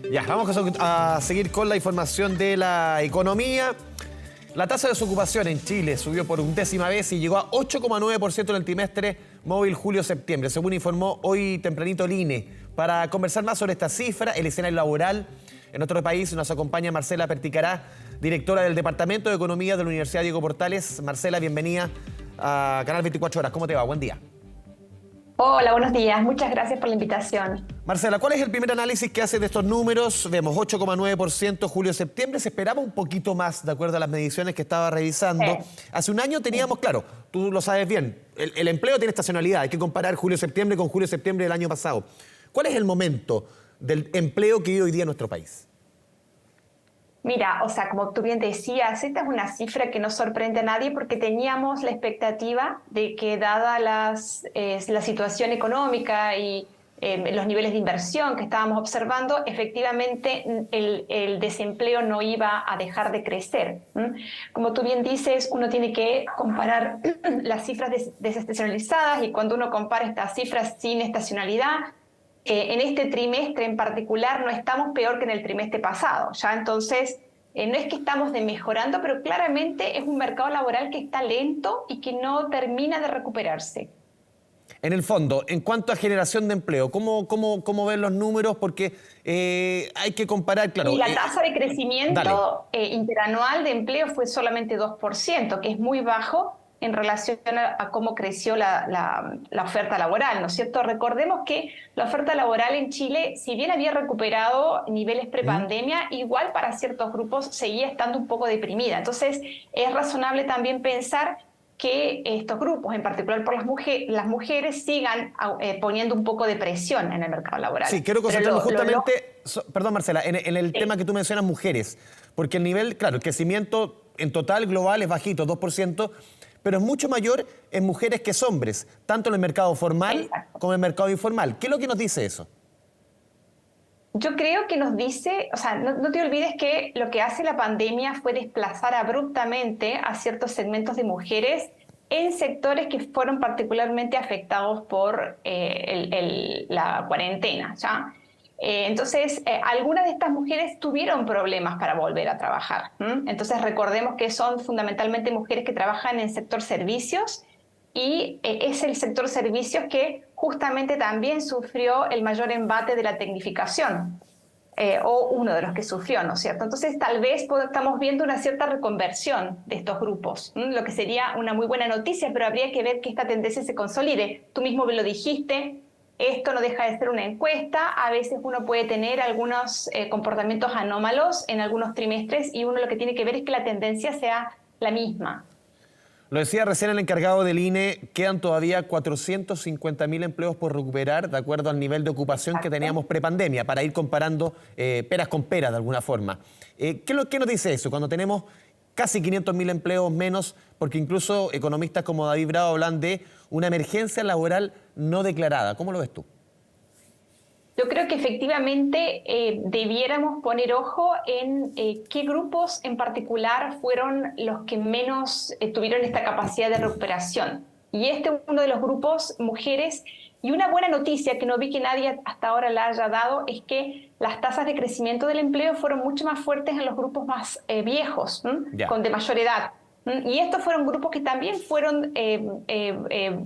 Ya, vamos a seguir con la información de la economía. La tasa de desocupación en Chile subió por 1/10 vez y llegó a 8,9% en el trimestre móvil julio-septiembre, según informó hoy tempranito el INE. Para conversar más sobre esta cifra, el escenario laboral en nuestro país, nos acompaña Marcela Perticará, directora del Departamento de Economía de la Universidad Diego Portales. Marcela, bienvenida a Canal 24 Horas. ¿Cómo te va? Buen día. Hola, buenos días. Muchas gracias por la invitación. Marcela, ¿cuál es el primer análisis que hace de estos números? Vemos 8,9% julio-septiembre. Se esperaba un poquito más, de acuerdo a las mediciones que estaba revisando. Hace un año teníamos, claro, tú lo sabes bien, el empleo tiene estacionalidad. Hay que comparar julio-septiembre con julio-septiembre del año pasado. ¿Cuál es el momento del empleo que vive hoy día en nuestro país? Mira, como tú bien decías, esta es una cifra que no sorprende a nadie porque teníamos la expectativa de que dada la situación económica y los niveles de inversión que estábamos observando, efectivamente el desempleo no iba a dejar de crecer. Como tú bien dices, uno tiene que comparar las cifras desestacionalizadas y cuando uno compara estas cifras sin estacionalidad, en este trimestre en particular no estamos peor que en el trimestre pasado, ¿ya? Entonces, no es que estamos mejorando, pero claramente es un mercado laboral que está lento y que no termina de recuperarse. En el fondo, en cuanto a generación de empleo, ¿cómo ven los números? Porque hay que comparar, claro. Y la tasa de crecimiento interanual de empleo fue solamente 2%, que es muy bajo en relación a cómo creció la oferta laboral, ¿no es cierto? Recordemos que la oferta laboral en Chile, si bien había recuperado niveles prepandemia, igual para ciertos grupos seguía estando un poco deprimida. Entonces, es razonable también pensar que estos grupos, en particular por las mujeres, sigan poniendo un poco de presión en el mercado laboral. Sí, quiero concentrarme justamente, perdón Marcela, en el tema que tú mencionas, mujeres, porque el nivel, claro, el crecimiento en total global es bajito, 2%, pero es mucho mayor en mujeres que en hombres, tanto en el mercado formal como en el mercado informal. ¿Qué es lo que nos dice eso? Yo creo que nos dice, no te olvides que lo que hace la pandemia fue desplazar abruptamente a ciertos segmentos de mujeres en sectores que fueron particularmente afectados por la cuarentena, ¿ya? Entonces, algunas de estas mujeres tuvieron problemas para volver a trabajar. Entonces, recordemos que son fundamentalmente mujeres que trabajan en el sector servicios y es el sector servicios que justamente también sufrió el mayor embate de la tecnificación, o uno de los que sufrió, ¿no es cierto? Entonces, tal vez estamos viendo una cierta reconversión de estos grupos, lo que sería una muy buena noticia, pero habría que ver que esta tendencia se consolide. Tú mismo me lo dijiste. Esto no deja de ser una encuesta, a veces uno puede tener algunos comportamientos anómalos en algunos trimestres y uno lo que tiene que ver es que la tendencia sea la misma. Lo decía recién el encargado del INE, quedan todavía 450.000 empleos por recuperar de acuerdo al nivel de ocupación que teníamos prepandemia, para ir comparando peras con peras de alguna forma. ¿Qué nos dice eso? Cuando tenemos casi 500.000 empleos menos, porque incluso economistas como David Bravo hablan de una emergencia laboral no declarada. ¿Cómo lo ves tú? Yo creo que efectivamente debiéramos poner ojo en qué grupos en particular fueron los que menos tuvieron esta capacidad de recuperación. Y este es uno de los grupos, mujeres. Y una buena noticia que no vi que nadie hasta ahora la haya dado es que las tasas de crecimiento del empleo fueron mucho más fuertes en los grupos más viejos, con de mayor edad. Y estos fueron grupos que también fueron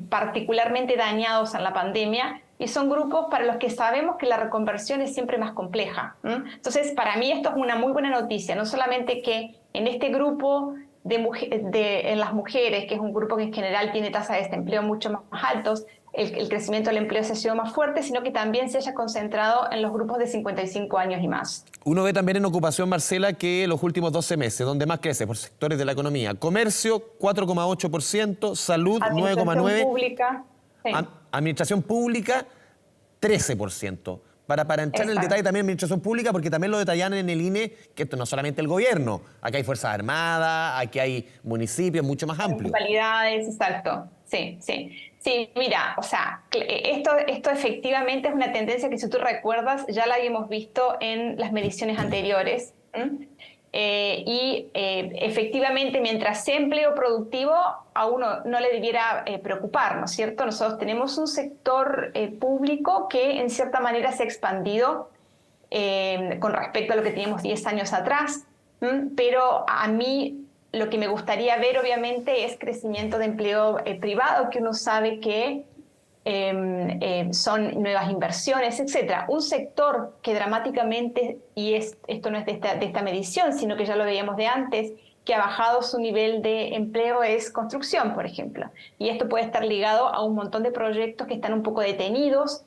particularmente dañados en la pandemia y son grupos para los que sabemos que la reconversión es siempre más compleja. Entonces, para mí esto es una muy buena noticia, no solamente que en este grupo en las mujeres, que es un grupo que en general tiene tasas de desempleo mucho más altos, el crecimiento del empleo se ha sido más fuerte, sino que también se haya concentrado en los grupos de 55 años y más. Uno ve también en ocupación, Marcela, que los últimos 12 meses, donde más crece por sectores de la economía, comercio 4,8%, salud 9,9%, Administración pública, sí. Administración pública 13%. Para entrar en el detalle también administración pública, porque también lo detallan en el INE, que esto no es solamente el gobierno, aquí hay Fuerzas Armadas, aquí hay municipios, mucho más amplio. Municipalidades, exacto, sí. Sí, mira, esto efectivamente es una tendencia que, si tú recuerdas, ya la habíamos visto en las mediciones anteriores. Efectivamente, mientras sea empleo productivo, a uno no le debiera preocupar, ¿no es cierto? Nosotros tenemos un sector público que en cierta manera se ha expandido con respecto a lo que teníamos 10 años atrás, pero a mí lo que me gustaría ver obviamente es crecimiento de empleo privado, que uno sabe que son nuevas inversiones, etcétera. Un sector que dramáticamente, y esto no es de esta medición, sino que ya lo veíamos de antes, que ha bajado su nivel de empleo es construcción, por ejemplo. Y esto puede estar ligado a un montón de proyectos que están un poco detenidos,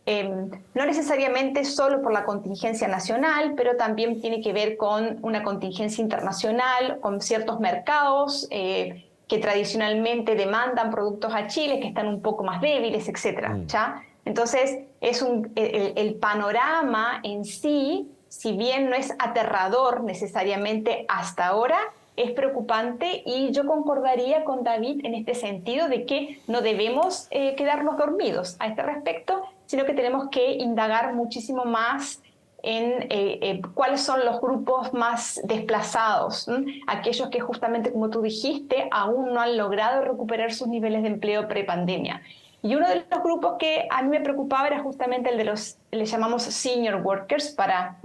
no necesariamente solo por la contingencia nacional, pero también tiene que ver con una contingencia internacional, con ciertos mercados que tradicionalmente demandan productos a Chile, que están un poco más débiles, etcétera, ¿ya? Entonces, el panorama en sí, si bien no es aterrador necesariamente hasta ahora, es preocupante, y yo concordaría con David en este sentido de que no debemos quedarnos dormidos a este respecto, sino que tenemos que indagar muchísimo más en cuáles son los grupos más desplazados, aquellos que justamente, como tú dijiste, aún no han logrado recuperar sus niveles de empleo prepandemia. Y uno de los grupos que a mí me preocupaba era justamente el de los, le llamamos senior workers, para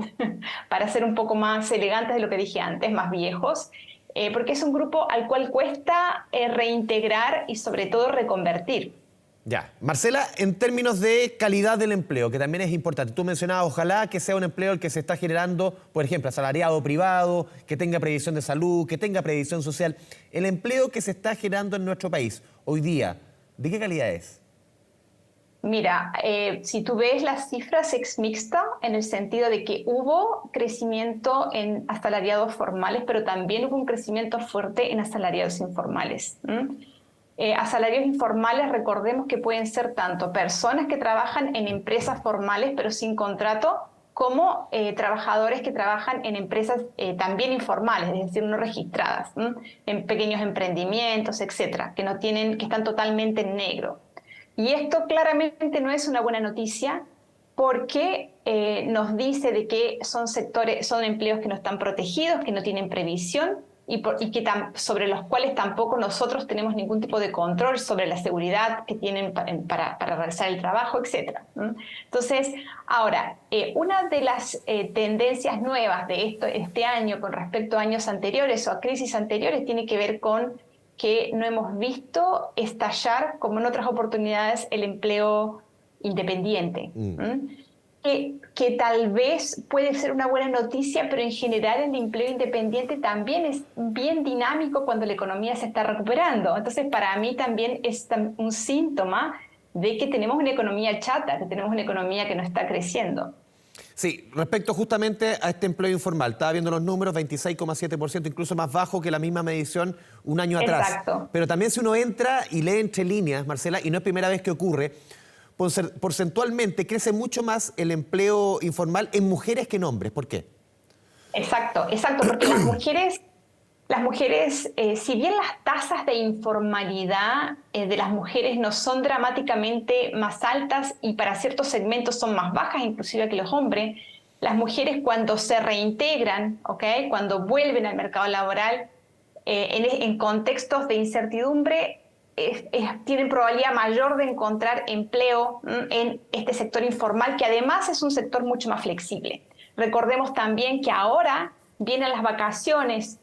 ser un poco más elegantes de lo que dije antes, más viejos, porque es un grupo al cual cuesta reintegrar y sobre todo reconvertir. Ya. Marcela, en términos de calidad del empleo, que también es importante, tú mencionabas, ojalá que sea un empleo el que se está generando, por ejemplo, asalariado privado, que tenga previsión de salud, que tenga previsión social. El empleo que se está generando en nuestro país hoy día, ¿de qué calidad es? Mira, si tú ves las cifras, es mixta en el sentido de que hubo crecimiento en asalariados formales, pero también hubo un crecimiento fuerte en asalariados informales. Asalariados informales, recordemos que pueden ser tanto personas que trabajan en empresas formales pero sin contrato, como trabajadores que trabajan en empresas también informales, es decir, no registradas, en pequeños emprendimientos, etcétera, que están totalmente en negro. Y esto claramente no es una buena noticia, porque nos dice de que son empleos que no están protegidos, que no tienen previsión, y que sobre los cuales tampoco nosotros tenemos ningún tipo de control sobre la seguridad que tienen para realizar el trabajo, etc. Entonces, ahora, una de las tendencias nuevas de este año con respecto a años anteriores o a crisis anteriores tiene que ver con que no hemos visto estallar, como en otras oportunidades, el empleo independiente. Que tal vez puede ser una buena noticia, pero en general el empleo independiente también es bien dinámico cuando la economía se está recuperando. Entonces, para mí también es un síntoma de que tenemos una economía chata, que tenemos una economía que no está creciendo. Sí, respecto justamente a este empleo informal, estaba viendo los números, 26,7%, incluso más bajo que la misma medición un año atrás. Exacto. Pero también si uno entra y lee entre líneas, Marcela, y no es primera vez que ocurre, porcentualmente crece mucho más el empleo informal en mujeres que en hombres. ¿Por qué? Exacto, porque las mujeres, si bien las tasas de informalidad de las mujeres no son dramáticamente más altas y para ciertos segmentos son más bajas inclusive que los hombres, las mujeres cuando se reintegran, ¿okay?, cuando vuelven al mercado laboral en contextos de incertidumbre, tienen probabilidad mayor de encontrar empleo en este sector informal, que además es un sector mucho más flexible. Recordemos también que ahora vienen las vacaciones,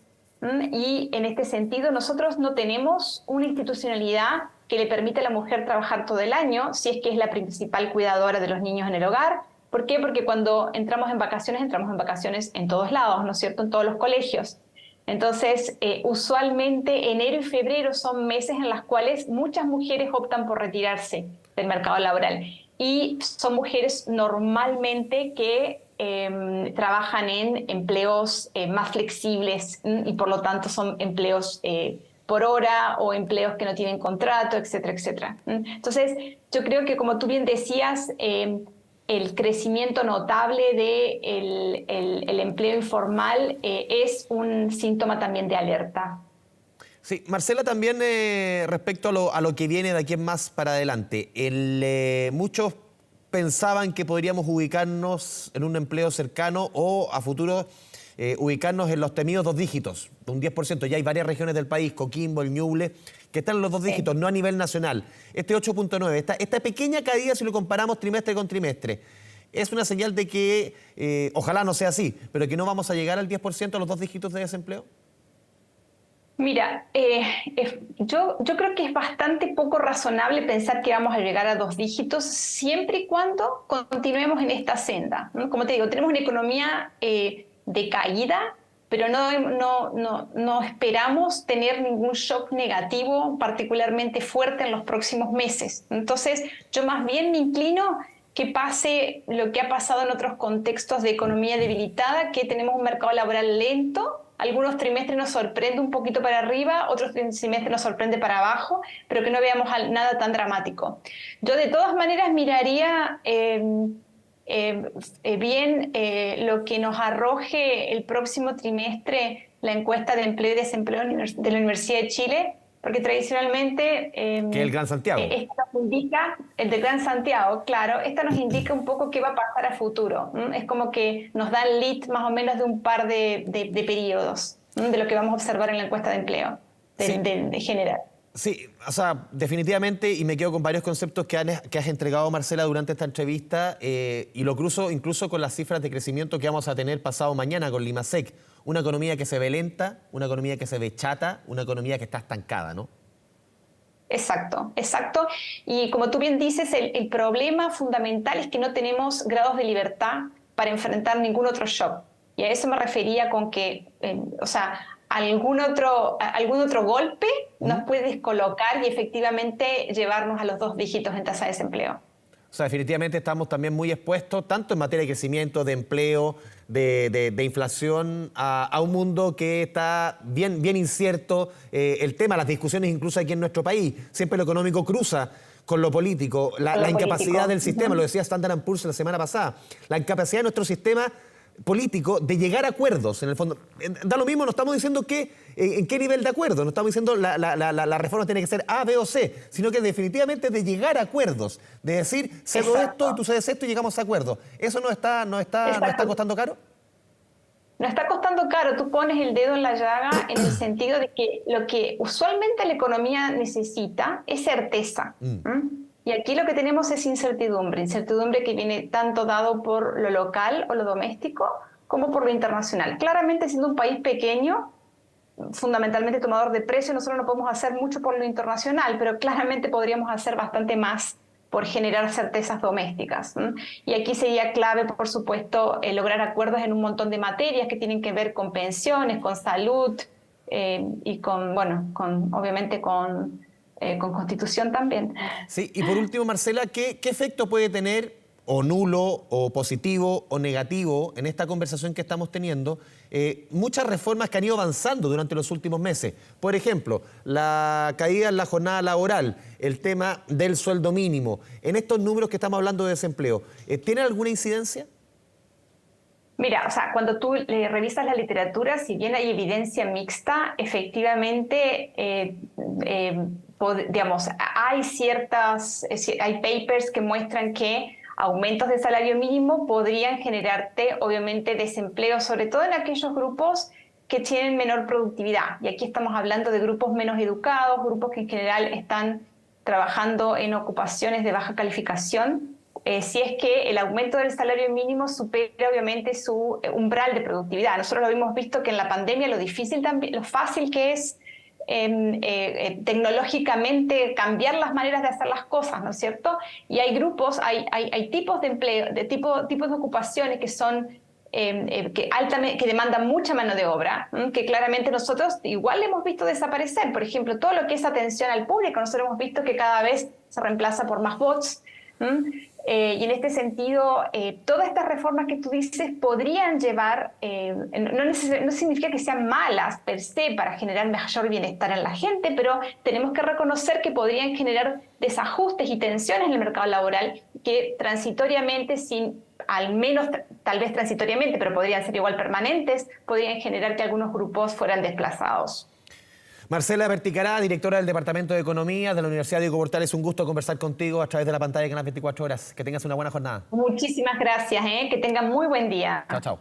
y en este sentido nosotros no tenemos una institucionalidad que le permita a la mujer trabajar todo el año, si es que es la principal cuidadora de los niños en el hogar. ¿Por qué? Porque cuando entramos en vacaciones en todos lados, ¿no es cierto?, en todos los colegios. Entonces, usualmente enero y febrero son meses en los cuales muchas mujeres optan por retirarse del mercado laboral. Y son mujeres normalmente que trabajan en empleos más flexibles, y por lo tanto son empleos por hora o empleos que no tienen contrato, etcétera, etcétera. Entonces, yo creo que, como tú bien decías, el crecimiento notable del empleo informal es un síntoma también de alerta. Sí, Marcela, también respecto a lo que viene de aquí en más para adelante, muchos pensaban que podríamos ubicarnos en un empleo cercano o a futuro ubicarnos en los temidos 2 dígitos, de un 10%. Ya hay varias regiones del país, Coquimbo, el Ñuble, que están en los 2 dígitos, no a nivel nacional. Este 8,9, esta pequeña caída si lo comparamos trimestre con trimestre, es una señal de que, ojalá no sea así, pero que no vamos a llegar al 10% a los 2 dígitos de desempleo? Mira, yo creo que es bastante poco razonable pensar que vamos a llegar a 2 dígitos siempre y cuando continuemos en esta senda, ¿no? Como te digo, tenemos una economía de caída, pero no esperamos tener ningún shock negativo particularmente fuerte en los próximos meses. Entonces, yo más bien me inclino que pase lo que ha pasado en otros contextos de economía debilitada, que tenemos un mercado laboral lento. Algunos trimestres nos sorprende un poquito para arriba, otros trimestres nos sorprende para abajo, pero que no veamos nada tan dramático. Yo de todas maneras miraría bien lo que nos arroje el próximo trimestre la encuesta de empleo y desempleo de la Universidad de Chile, porque tradicionalmente Que es el Gran Santiago. esta nos indica, el del Gran Santiago, claro, esta nos indica un poco qué va a pasar a futuro. Es como que nos da el lead más o menos de un par de periodos de lo que vamos a observar en la encuesta de empleo de general. Sí, o sea, definitivamente, y me quedo con varios conceptos que has entregado, Marcela, durante esta entrevista, y lo cruzo incluso con las cifras de crecimiento que vamos a tener pasado mañana con Limasec. Una economía que se ve lenta, una economía que se ve chata, una economía que está estancada, ¿no? Exacto, exacto. Y como tú bien dices, el problema fundamental es que no tenemos grados de libertad para enfrentar ningún otro shock. Y a eso me refería con que, o sea, algún otro golpe nos puede descolocar y efectivamente llevarnos a los 2 dígitos en tasa de desempleo. O sea, definitivamente estamos también muy expuestos, tanto en materia de crecimiento, de empleo, de inflación, a un mundo que está bien incierto. El tema, las discusiones incluso aquí en nuestro país, siempre lo económico cruza con lo político, la incapacidad del sistema, lo decía Standard & Poor's la semana pasada, la incapacidad de nuestro sistema político de llegar a acuerdos, en el fondo. Da lo mismo, no estamos diciendo en qué nivel de acuerdo, no estamos diciendo la reforma tiene que ser A, B o C, sino que definitivamente de llegar a acuerdos, de decir, cedo esto y tú cedes esto y llegamos a acuerdos. ¿Eso no está costando caro? No está costando caro, tú pones el dedo en la llaga en el sentido de que lo que usualmente la economía necesita es certeza. Y aquí lo que tenemos es incertidumbre que viene tanto dado por lo local o lo doméstico como por lo internacional. Claramente, siendo un país pequeño, fundamentalmente tomador de precios, nosotros no podemos hacer mucho por lo internacional, pero claramente podríamos hacer bastante más por generar certezas domésticas. Y aquí sería clave, por supuesto, lograr acuerdos en un montón de materias que tienen que ver con pensiones, con salud y obviamente con Constitución también. Sí, y por último, Marcela, ¿qué efecto puede tener, o nulo, o positivo, o negativo, en esta conversación que estamos teniendo, muchas reformas que han ido avanzando durante los últimos meses? Por ejemplo, la caída en la jornada laboral, el tema del sueldo mínimo, en estos números que estamos hablando de desempleo, ¿tiene alguna incidencia? Mira, o sea, cuando tú revisas la literatura, si bien hay evidencia mixta, efectivamente, digamos, hay papers que muestran que aumentos de salario mínimo podrían generarte, obviamente, desempleo, sobre todo en aquellos grupos que tienen menor productividad. Y aquí estamos hablando de grupos menos educados, grupos que en general están trabajando en ocupaciones de baja calificación. Si es que el aumento del salario mínimo supera obviamente su umbral de productividad. Nosotros lo hemos visto que en la pandemia lo fácil que es tecnológicamente cambiar las maneras de hacer las cosas, ¿no es cierto? Y hay grupos, hay tipos de empleo, tipos de ocupaciones que son que demandan mucha mano de obra, que claramente nosotros igual hemos visto desaparecer. Por ejemplo, todo lo que es atención al público, nosotros hemos visto que cada vez se reemplaza por más bots. Y en este sentido, todas estas reformas que tú dices podrían llevar, no significa que sean malas per se para generar mayor bienestar en la gente, pero tenemos que reconocer que podrían generar desajustes y tensiones en el mercado laboral que transitoriamente, al menos tal vez transitoriamente, pero podrían ser igual permanentes, podrían generar que algunos grupos fueran desplazados. Marcela Verticará, directora del Departamento de Economía de la Universidad Diego Portales, un gusto conversar contigo a través de la pantalla de Canal 24 Horas. Que tengas una buena jornada. Muchísimas gracias, que tengan muy buen día. Chao, chao.